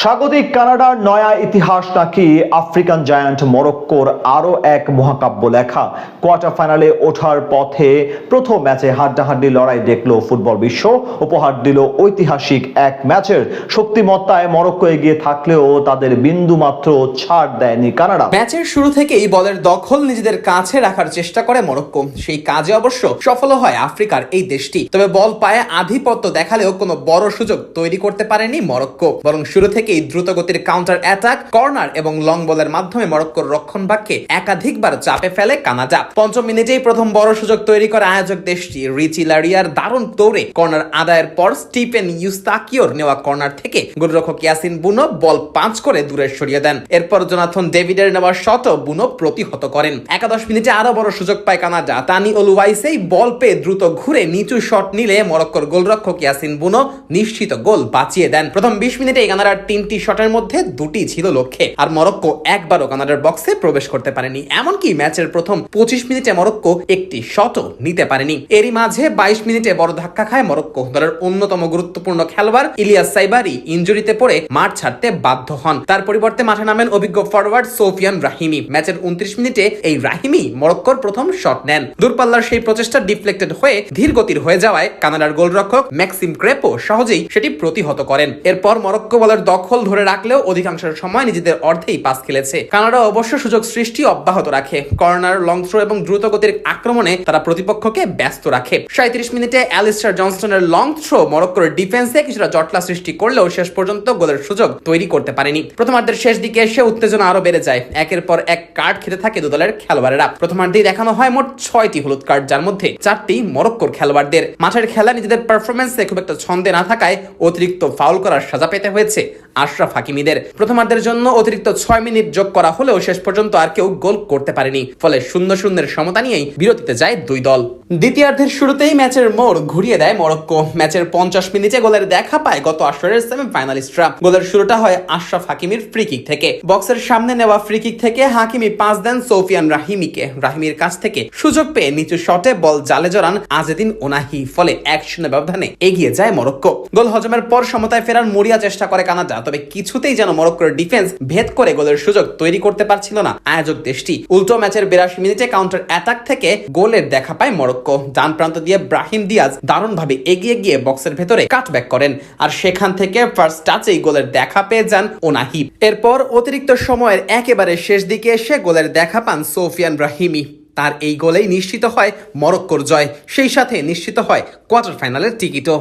স্বাগতিক কানাডার নয়া ইতিহাস নাকি আফ্রিকান জায়ান্ট মরক্কোর আরো এক মহাকাব্য লেখা। কোয়ার্টার ফাইনালে ওঠার পথে প্রথম ম্যাচে হাড্ডাহাড্ডি লড়াই দেখলো ফুটবল বিশ্ব। উপহার দিল ঐতিহাসিক এক ম্যাচের। শক্তিমত্তায় মরক্কো এগিয়ে থাকলেও তাদের বিন্দু মাত্র ছাড় দেয়নি কানাডা। ম্যাচের শুরু থেকেই বলের দখল নিজেদের কাছে রাখার চেষ্টা করে মরক্কো। সেই কাজে অবশ্য সফল হয় আফ্রিকার এই দেশটি। তবে বল পায়ে আধিপত্য দেখালেও কোনো বড় সুযোগ তৈরি করতে পারেনি মরক্কো। বরং শুরু থেকেই দ্রুতগতির কাউন্টার অ্যাটাক, কর্নার এবং লং বলের মাধ্যমে মরক্কোর রক্ষণভাগকে একাধিকবার চাপে ফেলে কানাডা। পঞ্চম মিনিটেই প্রথম বড় সুযোগ তৈরি করে আয়োজক দেশটি। রিচি লারিয়ার দারুণ দৌড়ে কর্নার আদায়ের পর স্টিফেন ইউস্তাকিওর নেওয়া কর্নার থেকে গোলরক্ষক ইয়াসিন বুনো বল পাঁচ করে দূরে সরিয়ে দেন। এরপর জোনাথন ডেভিডের নেওয়া শটও বুনো প্রতিহত করেন। একাদশ মিনিটে আরো বড় সুযোগ পায় কানাডা। তানি অলুওয়াইসেই বল পেয়ে দ্রুত ঘুরে নিচু শট নিলে মরক্কোর গোলরক্ষক ইয়াসিন বুনো নিশ্চিত গোল বাঁচিয়ে দেন। প্রথম 20 মিনিটে কানাডার 3টি শটের মধ্যে 2টি ছিল লক্ষ্যে। আর মরক্কো একবারও কানাডার বক্সে প্রবেশ করতে পারেনি। এমনকি ম্যাচের প্রথম 25 মিনিটে মরক্কো একটি শটও নিতে পারেনি। এরই মাঝে 22 মিনিটে বড় ধাক্কা খায় মরক্কো। দলের অন্যতম গুরুত্বপূর্ণ খেলোয়াড় ইলিয়াস সাইবারি ইনজুরিতে পড়ে মাঠ ছাড়তে বাধ্য হন। তার পরিবর্তে মাঠে নামেন অভিজ্ঞ ফরওয়ার্ড সোফিয়ান রাহিমি। ম্যাচের 29 মিনিটে এই রাহিমি মরক্কোর প্রথম শট নেন। দূরপাল্লার সেই প্রচেষ্টা ডিফ্লেক্টেড হয়ে ধীর গতির হয়ে যাওয়ায় কানাডার গোলরক্ষক ম্যাক্সিম ক্রেপো সহজেই সেটি প্রতিহত করেন। এরপর মরক্কো বলের দখল ধরে রাখলেও অধিকাংশ সময় নিজেদের অর্ধেই পাস খেলেছে। কানাডা অবশ্য সুযোগ সৃষ্টি অব্যাহত রাখে। কর্নার, লং থ্রো এবং দ্রুতগতির আক্রমণে তারা প্রতিপক্ষকে ব্যস্ত রাখে। 37 মিনিটে অ্যালিস্টার জনসনের লং থ্রো মরক্কোর ডিফেন্সে কিছুটা জটলা সৃষ্টি করলেও শেষ পর্যন্ত গোলের সুযোগ তৈরি করতে পারেনি। প্রথমার্ধের শেষ দিকে এসে উত্তেজনা আরো বেড়ে যায়। একের পর এক কার্ড খেতে থাকে দু দলের খেলোয়াড়েরা। প্রথমার্ধেই দেখানো হয় মোট 6টি হলুদ কার্ড, যার মধ্যে 4টি মরক্কোর খেলোয়াড়দের। মাঠের খেলা নিজেদের পারফরমেন্সে খুব একটা ছন্দে না থাকায় অতিরিক্ত ফাউল করার সাজা পেতে হয়েছে আশরাফ হাকিমিদের। প্রথমার্ধের জন্য অতিরিক্ত 6 মিনিট যোগ করা হলেও শেষ পর্যন্ত আর কেউ গোল করতে পারেনি। ফলে 0-0 সমতা নিয়েই বিরতিতে যায় দুই দল। দ্বিতীয়ার্ধের শুরুতেই ম্যাচের মোড় ঘুরিয়ে দেয় মরক্কো। ম্যাচের 50 মিনিটে গোলের দেখা পায় গত আসরের সেমিফাইনালিস্টরা। গোলের শুরুটা হয় আশরাফ হাকিমির ফ্রি কিক থেকে। বক্সের সামনে নেওয়া ফ্রি কিক থেকে হাকিমি পাস দেন সোফিয়ান রাহিমিকে। রাহিমির কাছ থেকে সুযোগ পেয়ে নিচু শটে বল জালে জড়ান আজেদিন ওনাহি। ফলে 1-0 ব্যবধানে এগিয়ে যায় মরক্কো। গোল হজমের পর সমতায় ফেরার মরিয়া চেষ্টা করে কানাডা। তবে কিছুতেই যেন মরক্কোর ডিফেন্স ভেদ করে গোলের সুযোগ তৈরি করতে পারছিল না আয়োজক দেশটি। উল্টো ম্যাচের 82 মিনিটে কাউন্টার অ্যাটাক থেকে গোলের দেখা পায় মরক্কো। ডান প্রান্ত দিয়ে ব্রাহিম দিয়াজ দারুণভাবে এগিয়ে গিয়ে বক্সের ভেতরে কাটব্যাক করেন। আর সেখান থেকে ফার্স্ট টাচেই গোলের দেখা পেয়ে যান ওনাহি। এরপর অতিরিক্ত সময়ের একেবারে শেষ দিকে এসে গোলের দেখা পান সোফিয়ান রাহিমি। তার এই গোলেই নিশ্চিত হয় মরক্কোর জয়। সেই সাথে নিশ্চিত হয় কোয়ার্টার ফাইনালের টিকিটও।